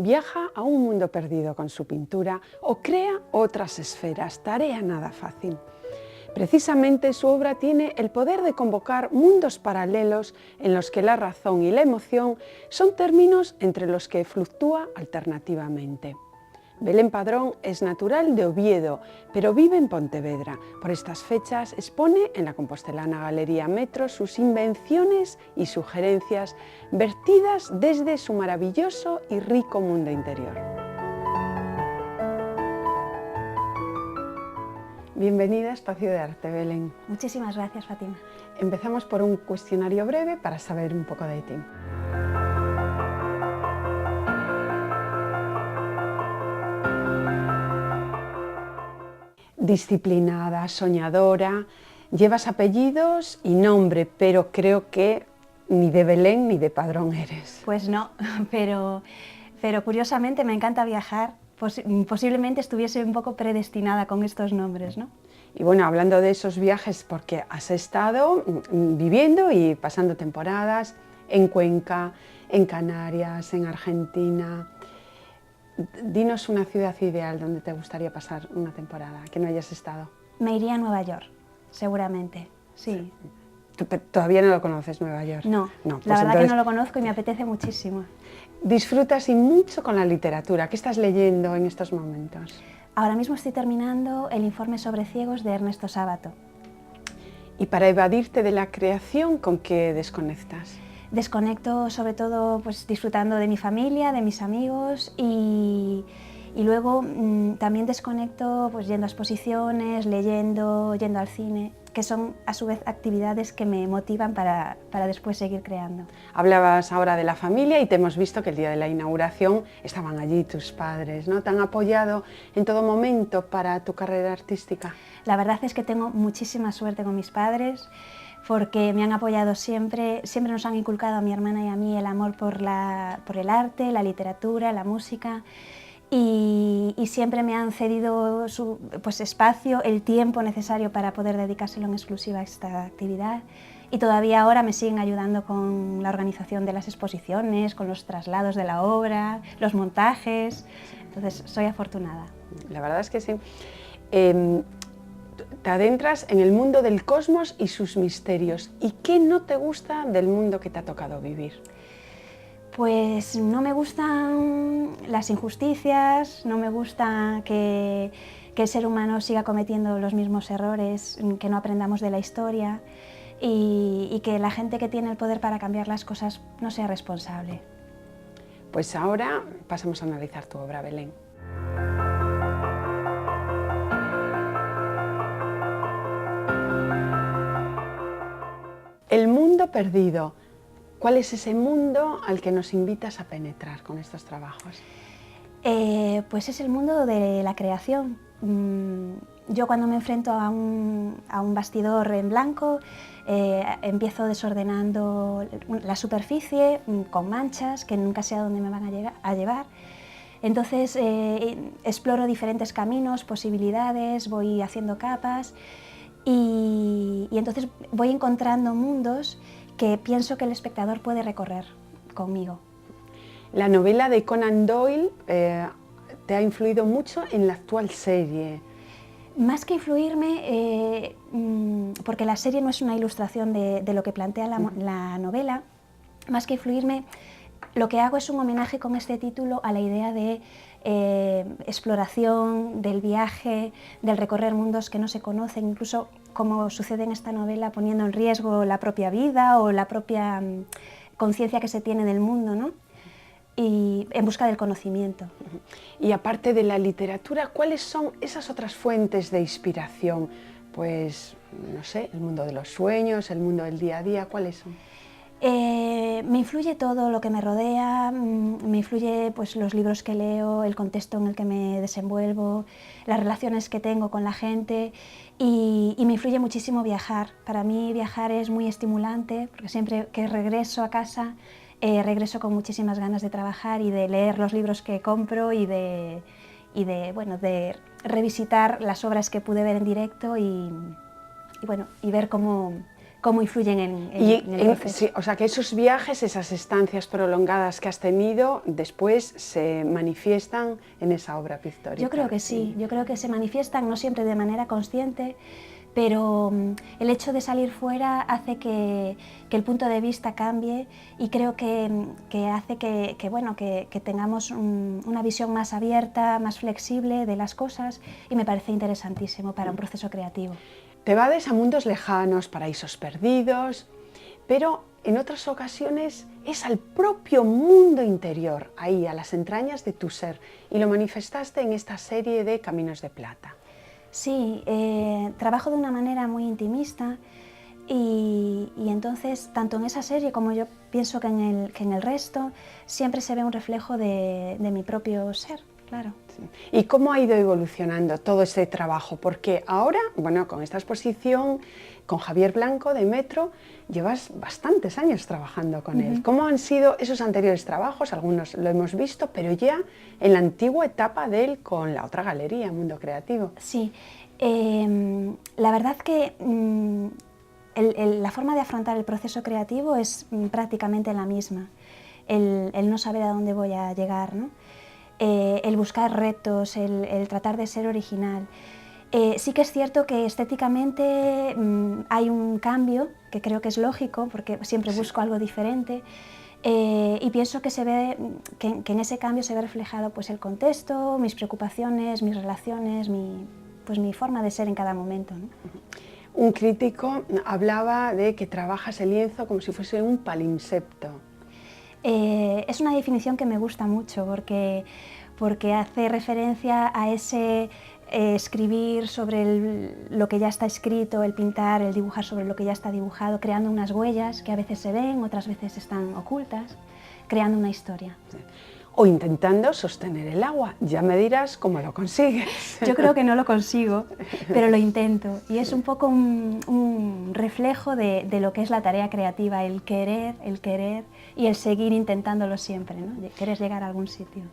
viaja a un mundo perdido con su pintura o crea otras esferas, tarea nada fácil. Precisamente su obra tiene el poder de convocar mundos paralelos en los que la razón y la emoción son términos entre los que fluctúa alternativamente. Belén Padrón es natural de Oviedo, pero vive en Pontevedra. Por estas fechas expone en la compostelana Galería Metro sus invenciones y sugerencias vertidas desde su maravilloso y rico mundo interior. Bienvenida a Espacio de Arte, Belén. Muchísimas gracias, Fátima. Empezamos por un cuestionario breve para saber un poco de ti. Disciplinada, soñadora, llevas apellidos y nombre, pero creo que ni de Belén ni de Padrón eres. Pues no, pero curiosamente me encanta viajar. Posiblemente estuviese un poco predestinada con estos nombres, ¿no? Y bueno, hablando de esos viajes, porque has estado viviendo y pasando temporadas en Cuenca, en Canarias, en Argentina. Dinos una ciudad ideal donde te gustaría pasar una temporada, que no hayas estado. Me iría a Nueva York, seguramente, sí. ¿Todavía no lo conoces, Nueva York? No, pues la verdad entonces, que no lo conozco y me apetece muchísimo. Disfrutas y mucho con la literatura. ¿Qué estás leyendo en estos momentos? Ahora mismo estoy terminando el informe sobre ciegos de Ernesto Sábato. Y para evadirte de la creación, ¿con qué desconectas? Desconecto sobre todo pues, disfrutando de mi familia, de mis amigos y luego también desconecto pues, yendo a exposiciones, leyendo, yendo al cine, que son a su vez actividades que me motivan para después seguir creando. Hablabas ahora de la familia y te hemos visto que el día de la inauguración estaban allí tus padres, ¿no? ¿Te han apoyado en todo momento para tu carrera artística? La verdad es que tengo muchísima suerte con mis padres, porque me han apoyado siempre nos han inculcado a mi hermana y a mí el amor por el arte, la literatura, la música y siempre me han cedido su espacio, el tiempo necesario para poder dedicárselo en exclusiva a esta actividad y todavía ahora me siguen ayudando con la organización de las exposiciones, con los traslados de la obra, los montajes, entonces soy afortunada. La verdad es que sí. Te adentras en el mundo del cosmos y sus misterios. ¿Y qué no te gusta del mundo que te ha tocado vivir? Pues no me gustan las injusticias, no me gusta que el ser humano siga cometiendo los mismos errores, que no aprendamos de la historia y que la gente que tiene el poder para cambiar las cosas no sea responsable. Pues ahora pasamos a analizar tu obra, Belén. El mundo perdido. ¿Cuál es ese mundo al que nos invitas a penetrar con estos trabajos? Pues es el mundo de la creación. Yo cuando me enfrento a un bastidor en blanco, empiezo desordenando la superficie con manchas que nunca sé a dónde me van a llevar. Entonces exploro diferentes caminos, posibilidades, voy haciendo capas y entonces voy encontrando mundos que pienso que el espectador puede recorrer conmigo. La novela de Conan Doyle te ha influido mucho en la actual serie. Más que influirme, porque la serie no es una ilustración de lo que plantea la novela, más que influirme, lo que hago es un homenaje con este título a la idea de exploración, del viaje, del recorrer mundos que no se conocen, incluso como sucede en esta novela, poniendo en riesgo la propia vida o la propia conciencia que se tiene del mundo, ¿no? Y en busca del conocimiento. Y aparte de la literatura, ¿cuáles son esas otras fuentes de inspiración? Pues, no sé, el mundo de los sueños, el mundo del día a día, ¿cuáles son? Me influye todo lo que me rodea, me influye pues, los libros que leo, el contexto en el que me desenvuelvo, las relaciones que tengo con la gente y me influye muchísimo viajar. Para mí viajar es muy estimulante porque siempre que regreso a casa regreso con muchísimas ganas de trabajar y de leer los libros que compro y de revisitar las obras que pude ver en directo y ver cómo cómo influyen en el proceso. Sí, o sea, que esos viajes, esas estancias prolongadas que has tenido, después se manifiestan en esa obra pictórica. Yo creo que sí, yo creo que se manifiestan, no siempre de manera consciente, pero el hecho de salir fuera hace que el punto de vista cambie y creo que hace que tengamos una visión más abierta, más flexible de las cosas, y me parece interesantísimo para un proceso creativo. Te vades a mundos lejanos, paraísos perdidos, pero en otras ocasiones es al propio mundo interior, ahí, a las entrañas de tu ser, y lo manifestaste en esta serie de Caminos de Plata. Sí, trabajo de una manera muy intimista y entonces, tanto en esa serie como yo pienso que en el resto, siempre se ve un reflejo de mi propio ser, claro. Sí. ¿Y cómo ha ido evolucionando todo ese trabajo? Porque ahora, bueno, con esta exposición, con Javier Blanco de Metro, llevas bastantes años trabajando con él. ¿Cómo han sido esos anteriores trabajos? Algunos lo hemos visto, pero ya en la antigua etapa de él con la otra galería, Mundo Creativo. Sí, la verdad que la forma de afrontar el proceso creativo es prácticamente la misma. El no saber a dónde voy a llegar, ¿no? El buscar retos, el tratar de ser original. Sí que es cierto que estéticamente hay un cambio, que creo que es lógico, porque siempre busco algo diferente, y pienso que en ese cambio se ve reflejado pues, el contexto, mis preocupaciones, mis relaciones, mi forma de ser en cada momento, ¿no? Un crítico hablaba de que trabajas el lienzo como si fuese un palimpsesto. Es una definición que me gusta mucho porque hace referencia a ese escribir sobre lo que ya está escrito, el pintar, el dibujar sobre lo que ya está dibujado, creando unas huellas que a veces se ven, otras veces están ocultas, creando una historia. Sí. O intentando sostener el agua, ya me dirás cómo lo consigues. Yo creo que no lo consigo, pero lo intento, y es un poco un reflejo de lo que es la tarea creativa, el querer y el seguir intentándolo siempre, ¿no? Querer llegar a algún sitio.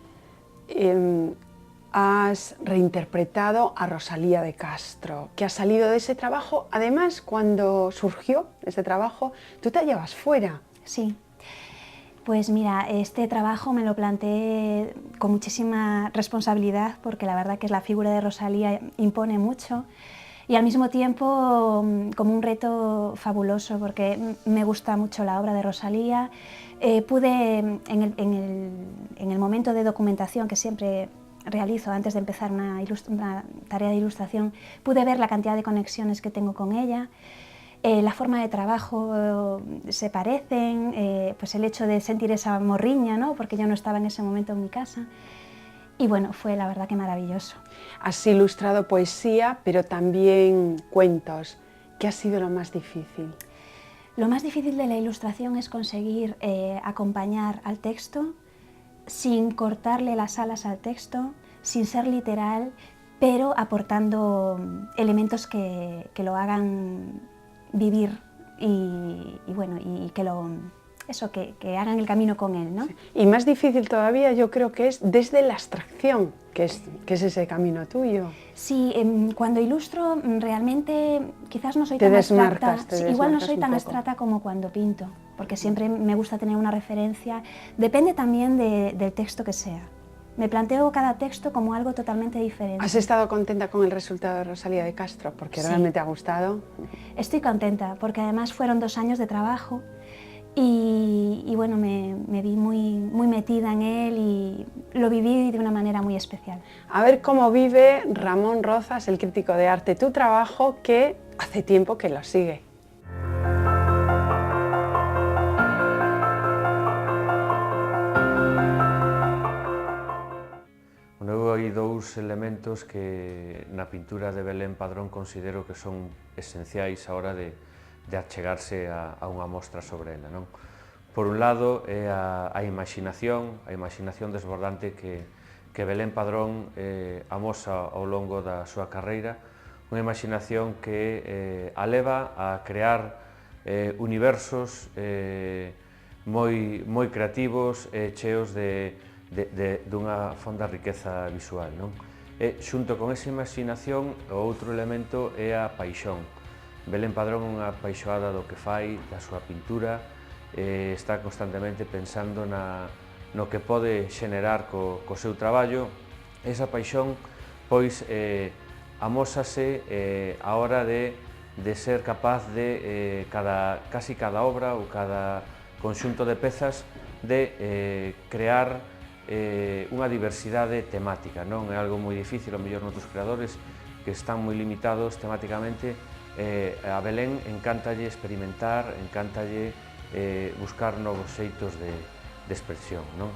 Has reinterpretado a Rosalía de Castro, que ha salido de ese trabajo. Además, cuando surgió ese trabajo, tú te llevas fuera. Sí. Pues mira, este trabajo me lo planteé con muchísima responsabilidad porque la verdad que la figura de Rosalía impone mucho y al mismo tiempo como un reto fabuloso porque me gusta mucho la obra de Rosalía. Pude, en el momento de documentación que siempre realizo antes de empezar una tarea de ilustración, pude ver la cantidad de conexiones que tengo con ella. La forma de trabajo se parecen, pues el hecho de sentir esa morriña, ¿no? Porque yo no estaba en ese momento en mi casa. Y bueno, fue la verdad que maravilloso. Has ilustrado poesía, pero también cuentos. ¿Qué ha sido lo más difícil? Lo más difícil de la ilustración es conseguir acompañar al texto sin cortarle las alas al texto, sin ser literal, pero aportando elementos que lo hagan vivir y que hagan el camino con él, ¿no? Sí. Y más difícil todavía yo creo que es desde la abstracción, que es ese camino tuyo. Sí, cuando ilustro realmente quizás no soy tan abstracta, igual no soy tan abstracta como cuando pinto, porque siempre me gusta tener una referencia, depende también del texto que sea. Me planteo cada texto como algo totalmente diferente. ¿Has estado contenta con el resultado de Rosalía de Castro? Porque sí, realmente ha gustado. Estoy contenta, porque además fueron 2 años de trabajo y bueno, me vi muy metida en él y lo viví de una manera muy especial. A ver cómo vive Ramón Rozas, el crítico de arte, tu trabajo, que hace tiempo que lo sigue. Hai dous elementos que na pintura de Belén Padrón considero que son esenciais a hora de achegarse a unha mostra sobre ela, non? Por un lado é a imaginación desbordante que Belén Padrón amosa ao longo da súa carreira, unha imaginación que a leva a crear universos moi creativos e cheos dunha fonda riqueza visual, non? E, xunto con esa imaginación, o outro elemento é a paixón. Belén Padrón é unha apaixoada do que fai, da súa pintura, está constantemente pensando no que pode xenerar co seu traballo. Esa paixón, pois, amósase a hora de ser capaz de casi cada obra ou cada conxunto de pezas de crear unha diversidade temática, non é algo moi difícil, ao mellor noutros creadores que están moi limitados temáticamente. A Belén encántalle experimentar, encántalle buscar novos xeitos de expresión, non?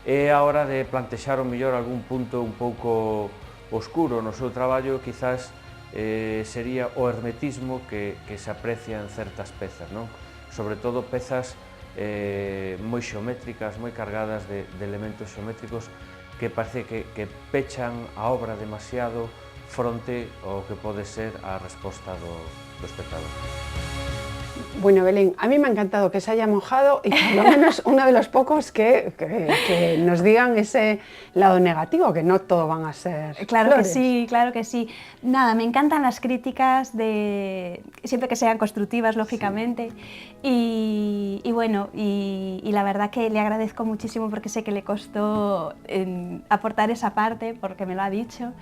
É a hora de plantexar ao mellor algún punto un pouco oscuro no seu traballo, quizás sería o hermetismo que se aprecia en certas pezas, non? Sobre todo pezas moi xeométricas, moi cargadas de elementos xeométricos que parece que pechan a obra demasiado fronte ao que pode ser a resposta do espectador. Bueno, Belén, a mí me ha encantado que se haya mojado y por lo menos uno de los pocos que nos digan ese lado negativo, que no todo van a ser Claro flores. que sí, claro que sí. Nada, me encantan las críticas, siempre que sean constructivas, lógicamente. Sí. Y bueno, y la verdad que le agradezco muchísimo porque sé que le costó aportar esa parte, porque me lo ha dicho.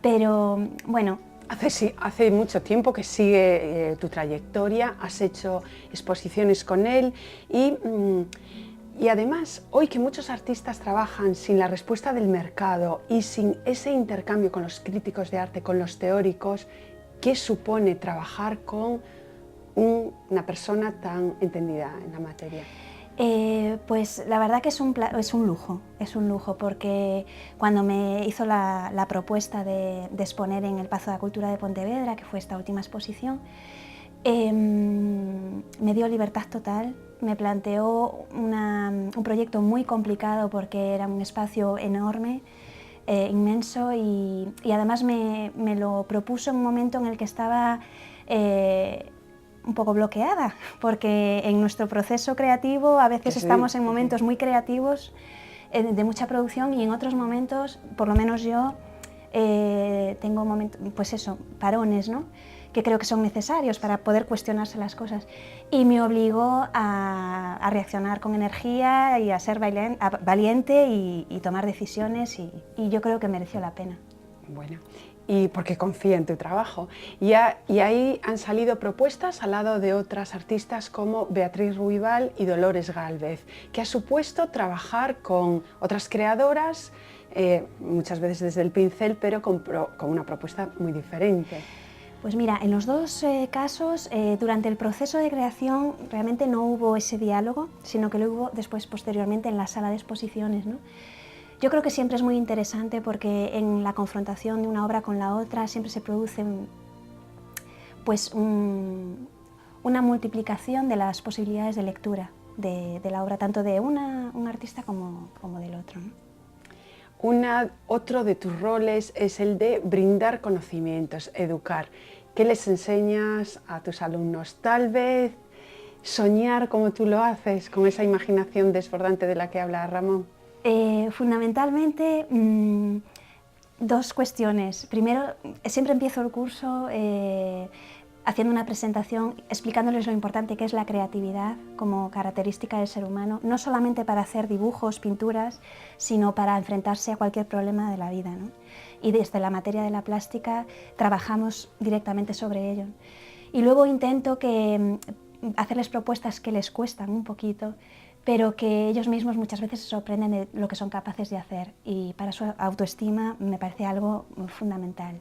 Pero bueno, Hace mucho tiempo que sigue tu trayectoria, has hecho exposiciones con él y además, hoy que muchos artistas trabajan sin la respuesta del mercado y sin ese intercambio con los críticos de arte, con los teóricos, ¿qué supone trabajar con una persona tan entendida en la materia? Pues la verdad que es un lujo porque cuando me hizo la propuesta de exponer en el Pazo da Cultura de Pontevedra, que fue esta última exposición, me dio libertad total, me planteó un proyecto muy complicado porque era un espacio enorme, inmenso y además me lo propuso en un momento en el que estaba un poco bloqueada, porque en nuestro proceso creativo a veces estamos en momentos muy creativos, de mucha producción, y en otros momentos, por lo menos yo, tengo momentos, pues eso, parones, ¿no?, que creo que son necesarios para poder cuestionarse las cosas. Y me obligó a reaccionar con energía y a ser valiente y tomar decisiones, y yo creo que mereció la pena. Bueno, y porque confía en tu trabajo. Y ahí han salido propuestas al lado de otras artistas como Beatriz Ruibal y Dolores Gálvez, que ha supuesto trabajar con otras creadoras, muchas veces desde el pincel, pero con una propuesta muy diferente. Pues mira, en los dos casos, durante el proceso de creación realmente no hubo ese diálogo, sino que lo hubo después, posteriormente, en la sala de exposiciones, ¿no? Yo creo que siempre es muy interesante porque en la confrontación de una obra con la otra siempre se produce pues, una multiplicación de las posibilidades de lectura de la obra, tanto de un artista como del otro, ¿no? Otro de tus roles es el de brindar conocimientos, educar. ¿Qué les enseñas a tus alumnos? Tal vez soñar como tú lo haces, con esa imaginación desbordante de la que habla Ramón. Fundamentalmente, dos cuestiones. Primero, siempre empiezo el curso haciendo una presentación explicándoles lo importante que es la creatividad como característica del ser humano, no solamente para hacer dibujos, pinturas, sino para enfrentarse a cualquier problema de la vida, ¿no? Y desde la materia de la plástica trabajamos directamente sobre ello. Y luego intento hacerles propuestas que les cuestan un poquito, pero que ellos mismos muchas veces se sorprenden de lo que son capaces de hacer, y para su autoestima me parece algo fundamental.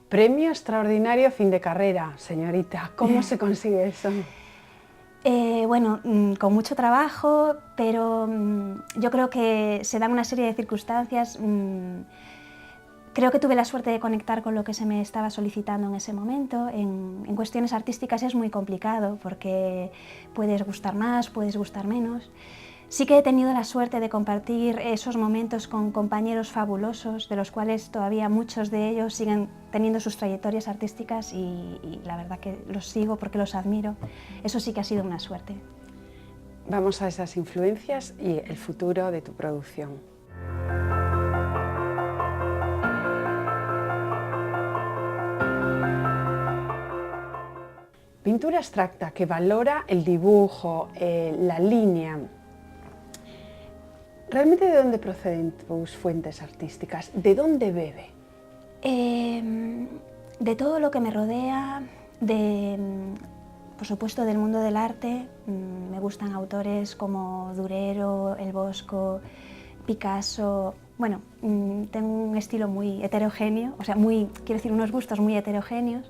Premio extraordinario fin de carrera, señorita. ¿Cómo se consigue eso? Bueno, con mucho trabajo, pero yo creo que se dan una serie de circunstancias. Creo que tuve la suerte de conectar con lo que se me estaba solicitando en ese momento. En cuestiones artísticas es muy complicado porque puedes gustar más, puedes gustar menos. Sí que he tenido la suerte de compartir esos momentos con compañeros fabulosos, de los cuales todavía muchos de ellos siguen teniendo sus trayectorias artísticas y la verdad que los sigo porque los admiro. Eso sí que ha sido una suerte. Vamos a esas influencias y el futuro de tu producción. pintura abstracta que valora el dibujo, la línea, ¿realmente de dónde proceden tus fuentes artísticas? ¿De dónde bebe? De todo lo que me rodea, por supuesto del mundo del arte. Me gustan autores como Durero, El Bosco, Picasso. Bueno, tengo un estilo muy heterogéneo, o sea, quiero decir, unos gustos muy heterogéneos.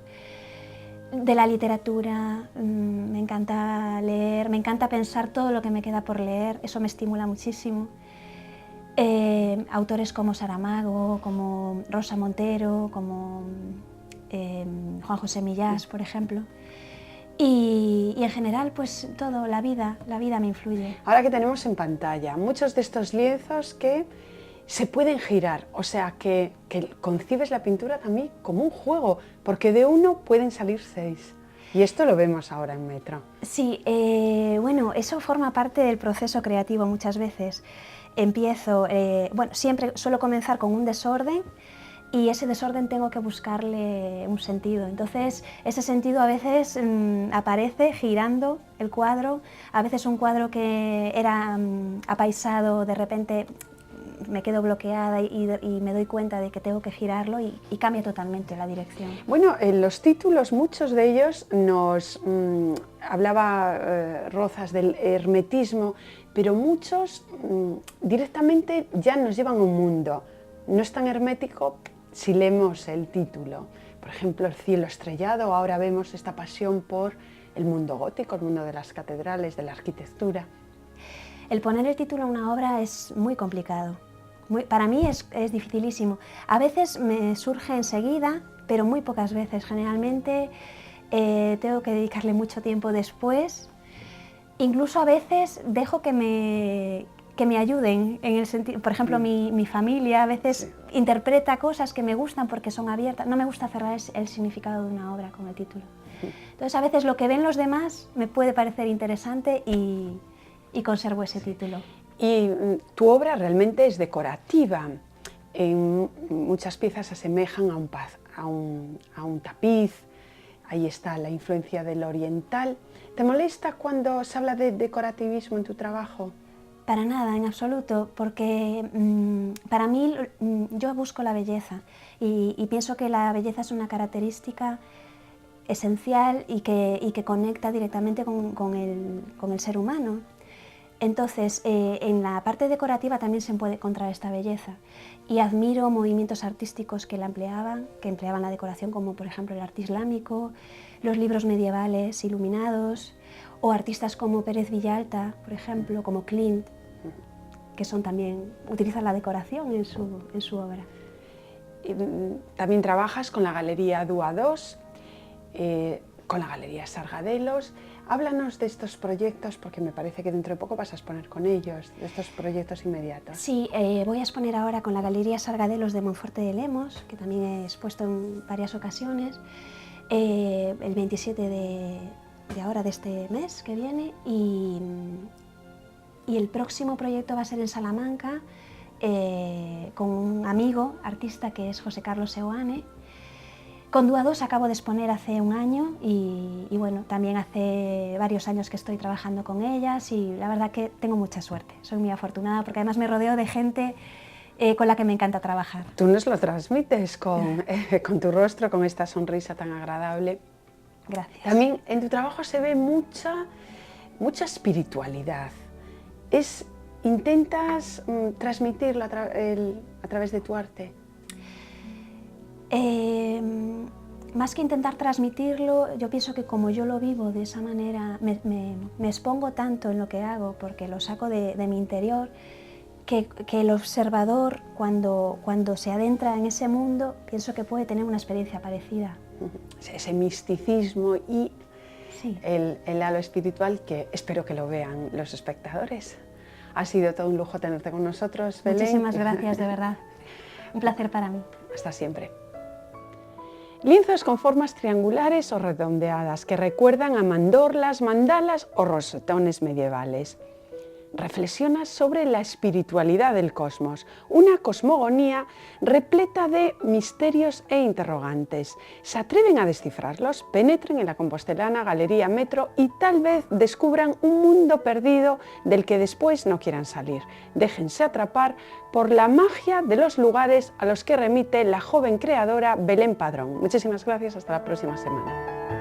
De la literatura, me encanta leer, me encanta pensar todo lo que me queda por leer, eso me estimula muchísimo. Autores como Saramago, como Rosa Montero, como Juan José Millás, por ejemplo. Y en general, pues todo, la vida me influye. Ahora que tenemos en pantalla muchos de estos lienzos que se pueden girar, o sea que concibes la pintura también como un juego, porque de uno pueden salir 6. Y esto lo vemos ahora en Metro. Sí, bueno, eso forma parte del proceso creativo muchas veces. Empiezo, bueno, siempre suelo comenzar con un desorden y ese desorden tengo que buscarle un sentido. Entonces, ese sentido a veces aparece girando el cuadro, a veces un cuadro que era apaisado, de repente me quedo bloqueada y me doy cuenta de que tengo que girarlo y cambia totalmente la dirección. Bueno, en los títulos, muchos de ellos nos hablaba Rozas del hermetismo, pero muchos directamente ya nos llevan a un mundo. No es tan hermético si leemos el título. Por ejemplo, El cielo estrellado, ahora vemos esta pasión por el mundo gótico, el mundo de las catedrales, de la arquitectura. El poner el título a una obra es muy complicado. Para mí es dificilísimo. A veces me surge enseguida, pero muy pocas veces. Generalmente tengo que dedicarle mucho tiempo después. Incluso a veces dejo que me ayuden, en el sentido, por ejemplo, mi familia a veces interpreta cosas que me gustan porque son abiertas. No me gusta cerrar el significado de una obra con el título. Entonces, a veces lo que ven los demás me puede parecer interesante y conservo ese título. Y tu obra realmente es decorativa. En muchas piezas se asemejan a un tapiz. Ahí está la influencia del oriental. ¿Te molesta cuando se habla de decorativismo en tu trabajo? Para nada, en absoluto, porque para mí yo busco la belleza y pienso que la belleza es una característica esencial y que conecta directamente con el ser humano. Entonces, en la parte decorativa también se puede encontrar esta belleza y admiro movimientos artísticos que empleaban la decoración, como por ejemplo el arte islámico, los libros medievales iluminados o artistas como Pérez Villalta, por ejemplo, como Klimt, que utilizan la decoración en su obra. También trabajas con la Galería Dúa 2, con la Galería Sargadelos. Háblanos de estos proyectos, porque me parece que dentro de poco vas a exponer con ellos, de estos proyectos inmediatos. Sí, voy a exponer ahora con la Galería Sargadelos de Monforte de Lemos, que también he expuesto en varias ocasiones, el 27 de este mes que viene, y el próximo proyecto va a ser en Salamanca, con un amigo artista que es José Carlos Seoane. Con Dúa 2 acabo de exponer hace un año y bueno, también hace varios años que estoy trabajando con ellas y la verdad que tengo mucha suerte, soy muy afortunada porque además me rodeo de gente con la que me encanta trabajar. Tú nos lo transmites con tu rostro, con esta sonrisa tan agradable. Gracias. También en tu trabajo se ve mucha espiritualidad. ¿Intentas transmitirla a través de tu arte? Más que intentar transmitirlo, yo pienso que como yo lo vivo de esa manera, me expongo tanto en lo que hago porque lo saco de mi interior, que el observador cuando se adentra en ese mundo, pienso que puede tener una experiencia parecida. Ese misticismo y sí, el halo espiritual que espero que lo vean los espectadores. Ha sido todo un lujo tenerte con nosotros, Belén. Muchísimas gracias, de verdad. Un placer para mí. Hasta siempre. Lienzos con formas triangulares o redondeadas que recuerdan a mandorlas, mandalas o rosetones medievales. reflexiona sobre la espiritualidad del cosmos, una cosmogonía repleta de misterios e interrogantes. ¿Se atreven a descifrarlos? Penetren en la compostelana Galería Metro y tal vez descubran un mundo perdido del que después no quieran salir. Déjense atrapar por la magia de los lugares a los que remite la joven creadora Belén Padrón. Muchísimas gracias, hasta la próxima semana.